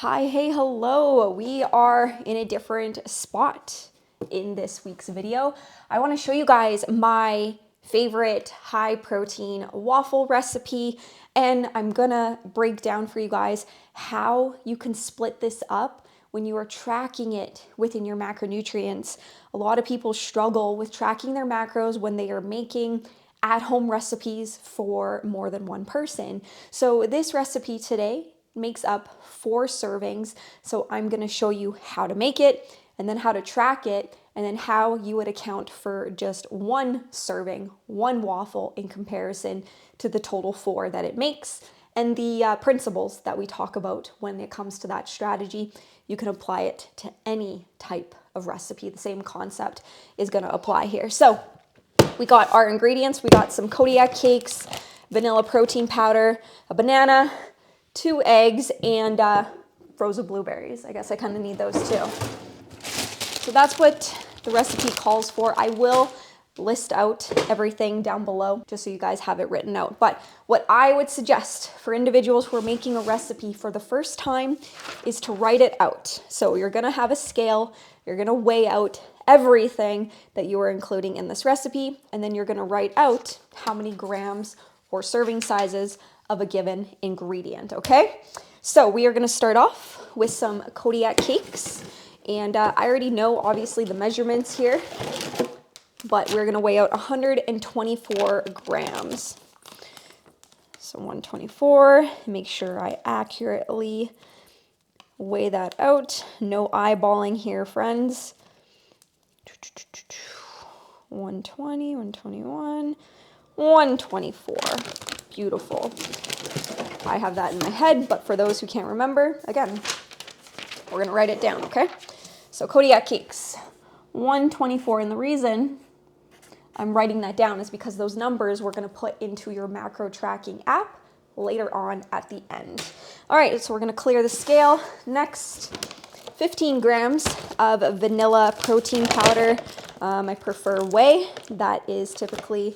Hi, hey, hello. We are in a different spot in this week's video. I want to show you guys my favorite high protein waffle recipe, and I'm gonna break down for you guys how you can split this up when you are tracking it within your macronutrients. A lot of people struggle with tracking their macros when they are making at-home recipes for more than one person. So this recipe today makes up 4 servings. So I'm going to show you how to make it, and then how to track it, and then how you would account for just 1 serving, 1 waffle in comparison to the total 4 that it makes, and the principles that we talk about when it comes to that strategy. You can apply it to any type of recipe. The same concept is going to apply here. So we got our ingredients. We got some Kodiak cakes, vanilla protein powder, a banana, 2 eggs, and frozen blueberries. I guess I kind of need those too. So that's what the recipe calls for. I will list out everything down below just so you guys have it written out. But what I would suggest for individuals who are making a recipe for the first time is to write it out. So you're gonna have a scale, you're gonna weigh out everything that you are including in this recipe, and then you're gonna write out how many grams or serving sizes of a given ingredient, okay? So we are gonna start off with some Kodiak cakes. And I already know, obviously, the measurements here, but we're gonna weigh out 124 grams. So 124, make sure I accurately weigh that out. No eyeballing here, friends. 120, 121, 124. Beautiful. I have that in my head, but for those who can't remember, again, we're gonna write it down, okay? So Kodiak cakes, 124, and the reason I'm writing that down is because those numbers we're gonna put into your macro tracking app later on at the end. All right, so we're gonna clear the scale. Next, 15 grams of vanilla protein powder. I prefer Whey. That is typically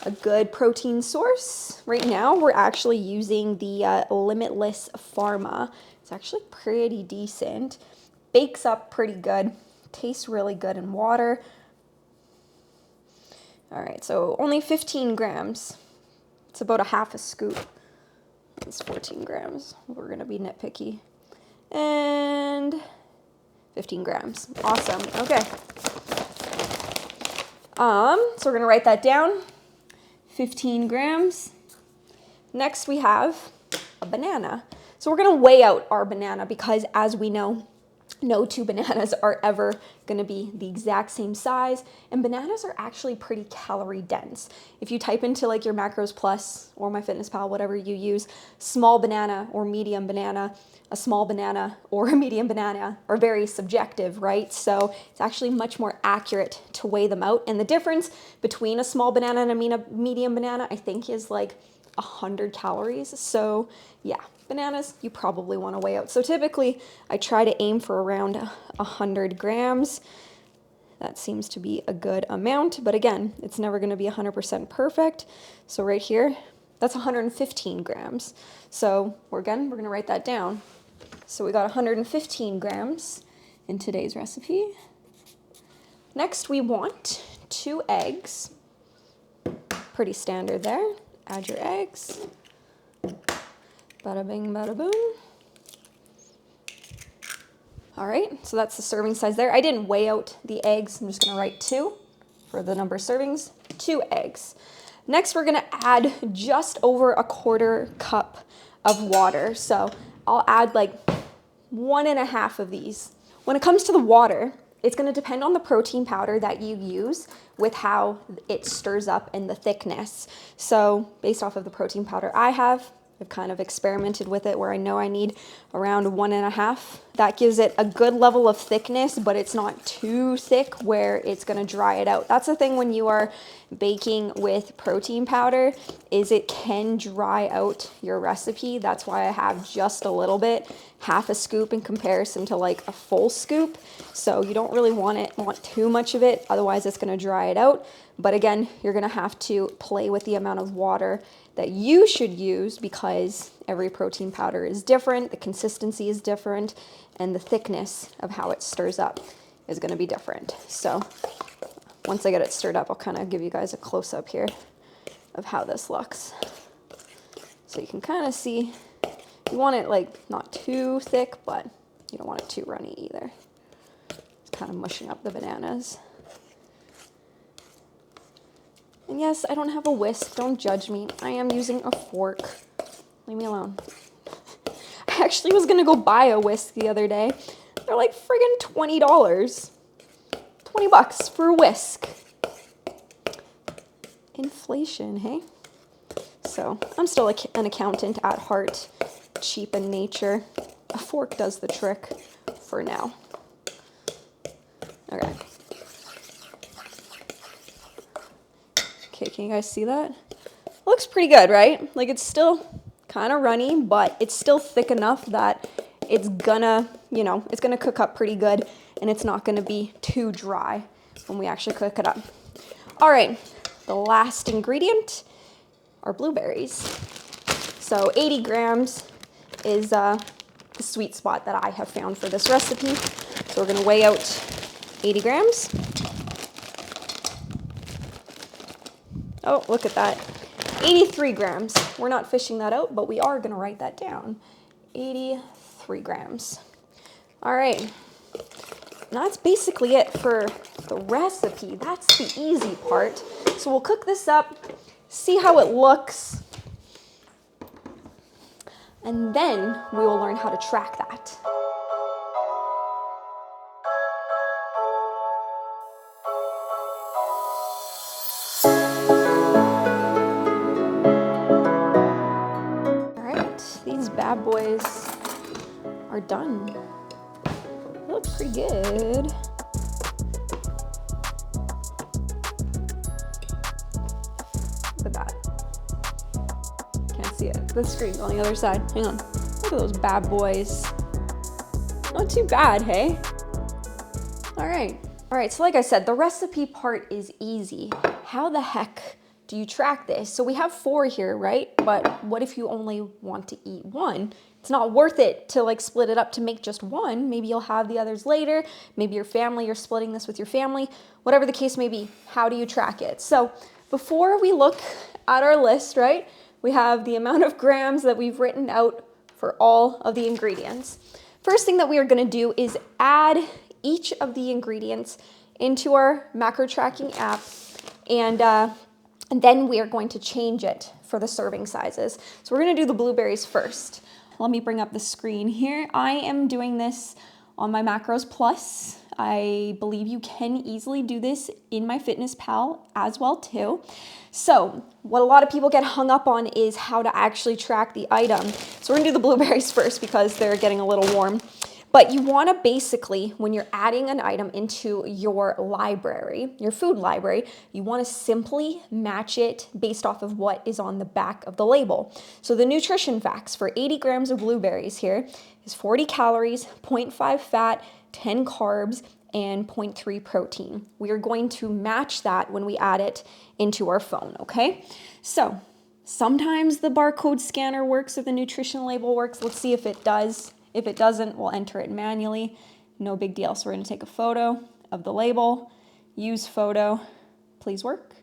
a good protein source. Right now, we're actually using the Limitless Pharma. It's actually pretty decent. Bakes up pretty good. Tastes really good in water. All right, so only 15 grams. It's about a half a scoop. It's 14 grams. We're gonna be nitpicky. And 15 grams. Awesome. Okay. So we're gonna write that down. 15 grams. Next we have a banana. So we're gonna weigh out our banana because, as we know, no 2 bananas are ever gonna be the exact same size, and bananas are actually pretty calorie dense. If you type into like your Macros Plus or MyFitnessPal, whatever you use, small banana or medium banana, a small banana or a medium banana are very subjective, right? So it's actually much more accurate to weigh them out. And the difference between a small banana and a medium banana, I think, is like 100 calories. So yeah, bananas you probably want to weigh out. So typically I try to aim for around 100 grams. That seems to be a good amount, but again, it's never going to be 100% perfect. So right here, that's 115 grams. So we're going to write that down. So we got 115 grams in today's recipe. Next, we want 2 eggs. Pretty standard there. Add your eggs. Bada bing, bada boom. All right, so that's the serving size there. I didn't weigh out the eggs. I'm just gonna write 2 for the number of servings, 2 eggs. Next, we're gonna add just over a 1/4 cup of water. So I'll add like 1.5 of these. When it comes to the water, it's gonna depend on the protein powder that you use with how it stirs up and the thickness. So based off of the protein powder I've kind of experimented with it where I know I need around 1.5. That gives it a good level of thickness, but it's not too thick where it's gonna dry it out. That's the thing when you are baking with protein powder, is it can dry out your recipe. That's why I have just a little bit, half a scoop in comparison to like a full scoop. So you don't really want too much of it, otherwise it's gonna dry it out. But again, you're gonna have to play with the amount of water that you should use because every protein powder is different, the consistency is different, and the thickness of how it stirs up is going to be different. So once I get it stirred up, I'll kind of give you guys a close-up here of how this looks. So you can kind of see, you want it like not too thick, but you don't want it too runny either. It's kind of mushing up the bananas. And yes, I don't have a whisk, don't judge me. I am using a fork. Leave me alone. I actually was gonna go buy a whisk the other day. They're like friggin' $20. 20 bucks for a whisk. Inflation, hey? So I'm still an accountant at heart, cheap in nature. A fork does the trick for now. Okay. Okay, can you guys see that? Looks pretty good, right? Like it's still kind of runny, but it's still thick enough that it's gonna, you know, it's gonna cook up pretty good and it's not gonna be too dry when we actually cook it up. All right, the last ingredient are blueberries. So 80 grams is the sweet spot that I have found for this recipe. So we're gonna weigh out 80 grams. Oh, look at that. 83 grams. We're not fishing that out, but we are gonna write that down. 83 grams. All right, and that's basically it for the recipe. That's the easy part. So we'll cook this up, see how it looks, and then we will learn how to track that. All right, these bad boys are done. They look pretty good. Look at that. Can't see it. The screen's on the other side. Hang on. Look at those bad boys. Not too bad, hey? All right. All right, so like I said, the recipe part is easy. How the heck do you track this? So we have 4 here, right? But what if you only want to eat 1? It's not worth it to like split it up to make just 1. Maybe you'll have the others later. Maybe your family, you're splitting this with your family. Whatever the case may be, how do you track it? So before we look at our list, right? We have the amount of grams that we've written out for all of the ingredients. First thing that we are gonna do is add each of the ingredients into our macro tracking app, and then we are going to change it for the serving sizes. So we're gonna do the blueberries first. Let me bring up the screen here. I am doing this on MyMacros Plus. I believe you can easily do this in MyFitnessPal as well too. So what a lot of people get hung up on is how to actually track the item. So we're gonna do the blueberries first because they're getting a little warm. But you wanna basically, when you're adding an item into your library, your food library, you wanna simply match it based off of what is on the back of the label. So the nutrition facts for 80 grams of blueberries here is 40 calories, 0.5 fat, 10 carbs, and 0.3 protein. We are going to match that when we add it into our phone, okay? So sometimes the barcode scanner works or the nutrition label works. Let's see if it does. If it doesn't, we'll enter it manually. No big deal. So we're gonna take a photo of the label, use photo, please work.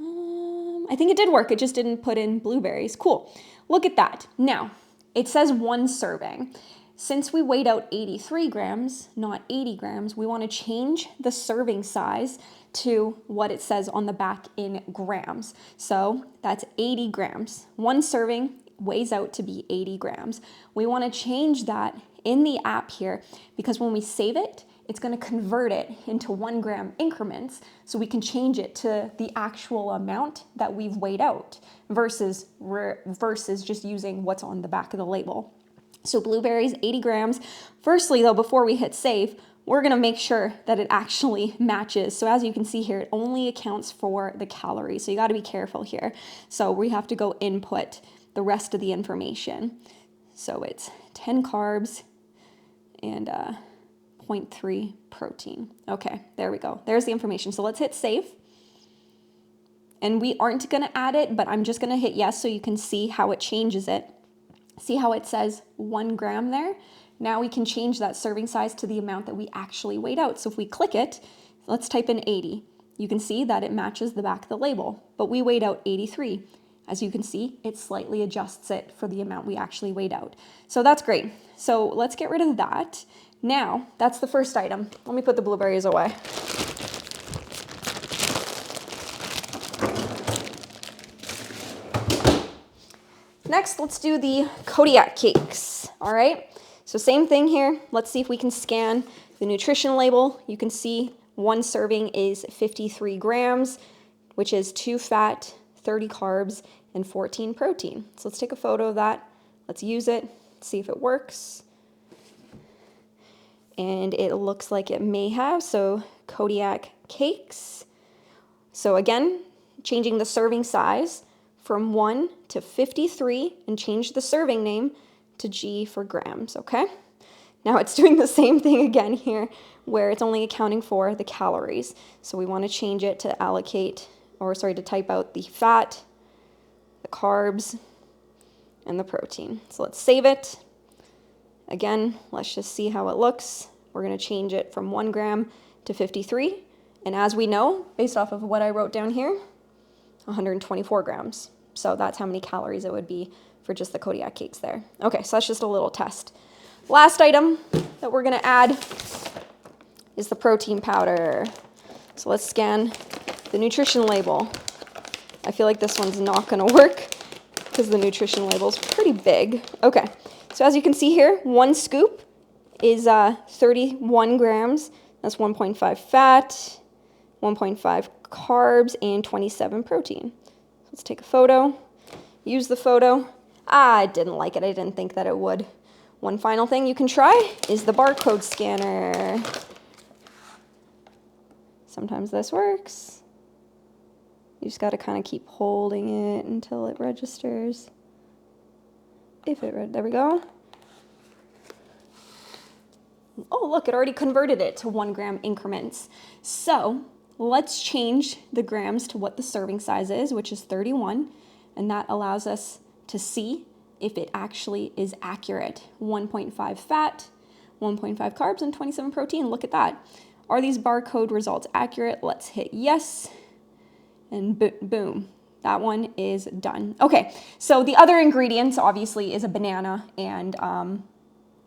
I think it did work. It just didn't put in blueberries. Cool. Look at that. Now, it says 1 serving. Since we weighed out 83 grams, not 80 grams, we want to change the serving size to what it says on the back in grams. So that's 80 grams. 1 serving weighs out to be 80 grams. We want to change that in the app here because when we save it, it's going to convert it into 1 gram increments so we can change it to the actual amount that we've weighed out versus just using what's on the back of the label. So blueberries, 80 grams. Firstly though, before we hit save, we're gonna make sure that it actually matches. So as you can see here, it only accounts for the calories. So you gotta be careful here. So we have to go input the rest of the information. So it's 10 carbs and 0.3 protein. Okay, there we go. There's the information. So let's hit save. and we aren't gonna add it, but I'm just gonna hit yes so you can see how it changes it. See how it says 1 gram there? Now we can change that serving size to the amount that we actually weighed out. So if we click it, let's type in 80. You can see that it matches the back of the label, but we weighed out 83. As you can see, it slightly adjusts it for the amount we actually weighed out. So that's great. So let's get rid of that. Now, that's the first item. Let me put the blueberries away. Next, let's do the Kodiak cakes. All right, so same thing here. Let's see if we can scan the nutrition label. You can see 1 serving is 53 grams, which is 2 fat, 30 carbs, and 14 protein. So let's take a photo of that. Let's use it, see if it works. And it looks like it may have, so Kodiak cakes. So again, changing the serving size from 1 to 53 and change the serving name to G for grams, okay? Now it's doing the same thing again here where it's only accounting for the calories. So we want to change it to to type out the fat, the carbs, and the protein. So let's save it. Again, let's just see how it looks. We're going to change it from 1 gram to 53. And as we know, based off of what I wrote down here, 124 grams. So that's how many calories it would be for just the Kodiak cakes there. Okay, so that's just a little test. Last item that we're going to add is the protein powder. So let's scan the nutrition label. I feel like this one's not going to work because the nutrition label is pretty big. Okay, so as you can see here, 1 scoop is 31 grams. That's 1.5 fat, 1.5 carbs, and 27 protein. Let's take a photo, use the photo. I didn't like it. I didn't think that it would. One final thing you can try is the barcode scanner. Sometimes this works. You just got to kind of keep holding it until it registers. There we go. Oh, look, it already converted it to 1 gram increments. So let's change the grams to what the serving size is, which is 31, and that allows us to see if it actually is accurate. 1.5 fat, 1.5 carbs, and 27 protein. Look at that. Are these barcode results accurate? Let's hit yes, and boom. That one is done. Okay, so the other ingredients obviously is a banana and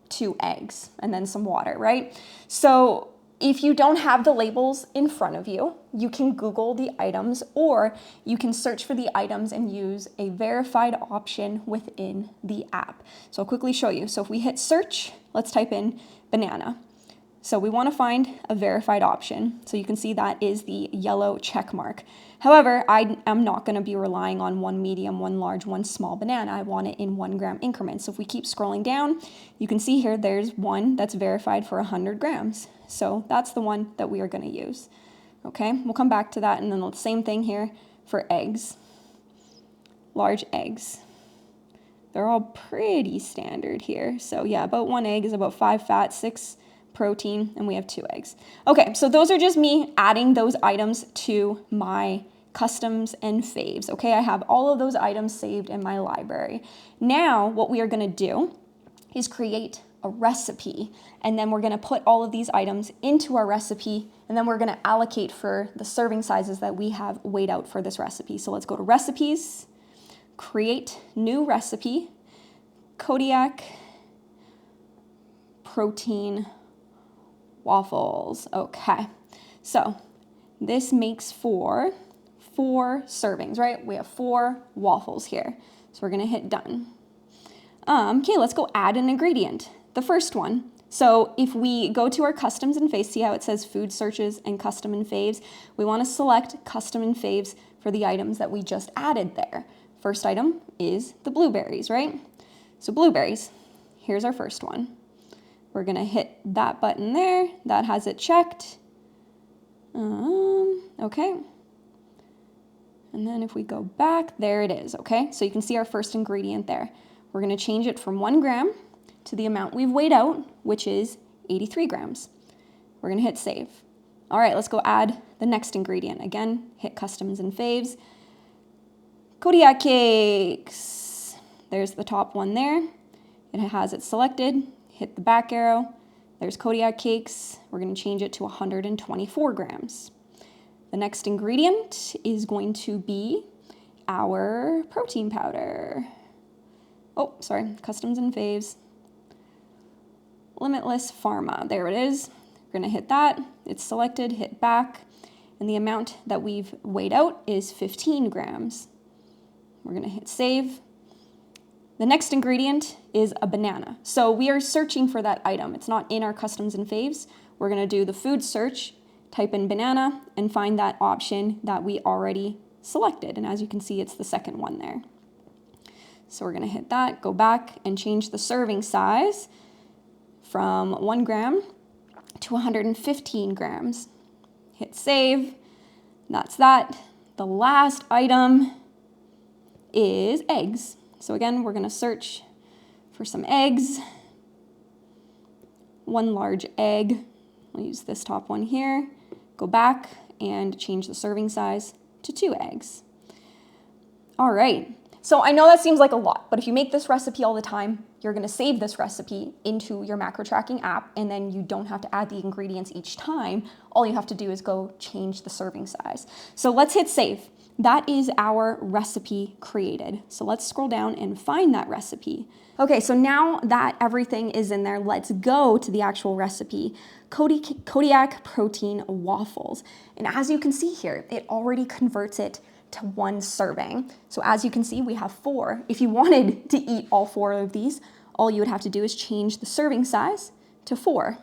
2 eggs, and then some water, right? So if you don't have the labels in front of you, you can Google the items, or you can search for the items and use a verified option within the app. So I'll quickly show you. So if we hit search, let's type in banana. So we want to find a verified option. So you can see that is the yellow check mark. However, I am not going to be relying on 1 medium, 1 large, 1 small banana. I want it in 1 gram increments. So if we keep scrolling down, you can see here there's one that's verified for 100 grams. So that's the one that we are going to use. Okay, we'll come back to that, and then the same thing here for eggs. Large eggs. They're all pretty standard here. So yeah, about 1 egg is about 5 fat, 6 protein, and we have 2 eggs. Okay, so those are just me adding those items to my customs and faves. Okay, I have all of those items saved in my library. Now what we are going to do is create a recipe, and then we're going to put all of these items into our recipe, and then we're going to allocate for the serving sizes that we have weighed out for this recipe. So let's go to recipes, create new recipe, Kodiak protein waffles. Okay, so this makes for 4 servings, right? We have 4 waffles here. So we're gonna hit done. Okay, let's go add an ingredient. The first one. So if we go to our customs and faves, see how it says food searches and custom and faves? We want to select custom and faves for the items that we just added there. First item is the blueberries, right? So blueberries, here's our first one. We're gonna hit that button there. That has it checked. Okay. And then if we go back, there it is, okay? So you can see our first ingredient there. We're gonna change it from 1 gram to the amount we've weighed out, which is 83 grams. We're gonna hit save. All right, let's go add the next ingredient. Again, hit customs and faves. Kodiak cakes. There's the top one there. It has it selected. Hit the back arrow. There's Kodiak cakes. We're going to change it to 124 grams. The next ingredient is going to be our protein powder. Oh, sorry, customs and faves. Limitless Pharma, there it is. We're gonna hit that, it's selected, hit back, and the amount that we've weighed out is 15 grams. We're gonna hit save. The next ingredient is a banana. So we are searching for that item. It's not in our customs and faves. We're gonna do the food search, type in banana, and find that option that we already selected. And as you can see, it's the second one there. So we're gonna hit that, go back and change the serving size from 1 gram to 115 grams. Hit save, that's that. The last item is eggs. So again, we're gonna search for some eggs. 1 large egg, I'll use this top one here. Go back and change the serving size to 2 eggs. All right. So I know that seems like a lot, but if you make this recipe all the time, you're gonna save this recipe into your macro tracking app, and then you don't have to add the ingredients each time. All you have to do is go change the serving size. So let's hit save. That is our recipe created. So let's scroll down and find that recipe. Okay, so now that everything is in there, let's go to the actual recipe. Kodiak protein waffles. And as you can see here, it already converts it to 1 serving. So as you can see, we have 4. If you wanted to eat all 4 of these, all you would have to do is change the serving size to 4.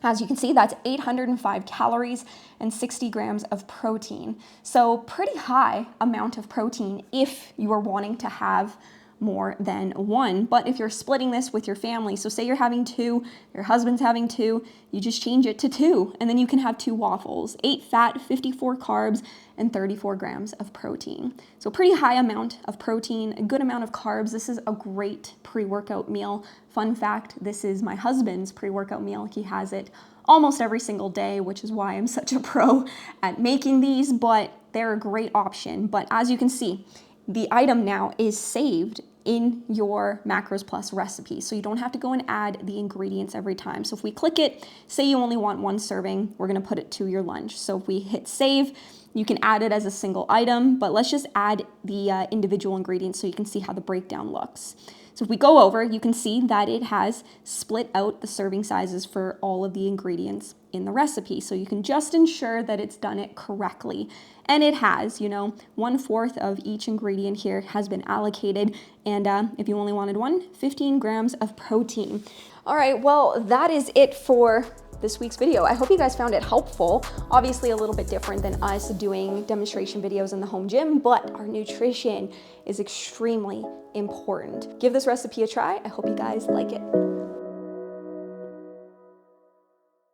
As you can see, that's 805 calories and 60 grams of protein. So pretty high amount of protein if you are wanting to have more than 1. But if you're splitting this with your family, so say you're having 2, your husband's having 2, you just change it to 2, and then you can have 2 waffles, 8 fat, 54 carbs, and 34 grams of protein. So pretty high amount of protein, a good amount of carbs. This is a great pre-workout meal. Fun fact, this is my husband's pre-workout meal. He has it almost every single day, which is why I'm such a pro at making these, but they're a great option. But as you can see, the item now is saved in your Macros Plus recipe. So you don't have to go and add the ingredients every time. So if we click it, say you only want 1 serving, we're gonna put it to your lunch. So if we hit save, you can add it as a single item, but let's just add the individual ingredients so you can see how the breakdown looks. So if we go over, you can see that it has split out the serving sizes for all of the ingredients in the recipe. So you can just ensure that it's done it correctly. And it has, 1/4 of each ingredient here has been allocated. And if you only wanted 1, 15 grams of protein. All right, well, that is it for this week's video. I hope you guys found it helpful. Obviously a little bit different than us doing demonstration videos in the home gym, but our nutrition is extremely important. Give this recipe a try. I hope you guys like it.